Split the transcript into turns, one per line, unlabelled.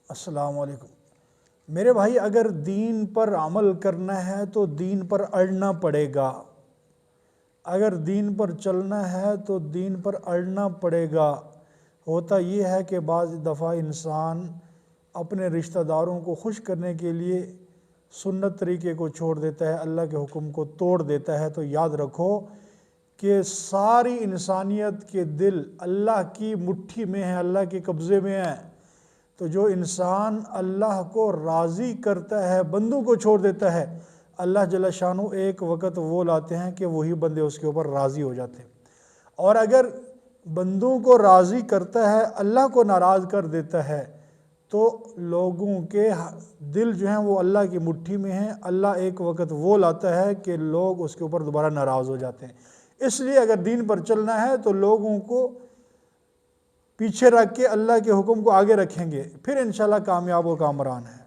السلام علیکم میرے بھائی، اگر دین پر عمل کرنا ہے تو دین پر اڑنا پڑے گا۔ اگر دین پر چلنا ہے تو دین پر اڑنا پڑے گا۔ ہوتا یہ ہے کہ بعض دفعہ انسان اپنے رشتہ داروں کو خوش کرنے کے لیے سنت طریقے کو چھوڑ دیتا ہے، اللہ کے حکم کو توڑ دیتا ہے۔ تو یاد رکھو کہ ساری انسانیت کے دل اللہ کی مٹھی میں ہیں، اللہ کے قبضے میں ہیں۔ تو جو انسان اللہ کو راضی کرتا ہے، بندوں کو چھوڑ دیتا ہے، اللہ جل شانہ ایک وقت وہ لاتے ہیں کہ وہی بندے اس کے اوپر راضی ہو جاتے ہیں۔ اور اگر بندوں کو راضی کرتا ہے، اللہ کو ناراض کر دیتا ہے، تو لوگوں کے دل جو ہیں وہ اللہ کی مٹھی میں ہیں۔ اللہ ایک وقت وہ لاتا ہے کہ لوگ اس کے اوپر دوبارہ ناراض ہو جاتے ہیں۔ اس لیے اگر دین پر چلنا ہے تو لوگوں کو پیچھے رکھ کے اللہ کے حکم کو آگے رکھیں گے، پھر انشاءاللہ کامیاب و کامران ہے۔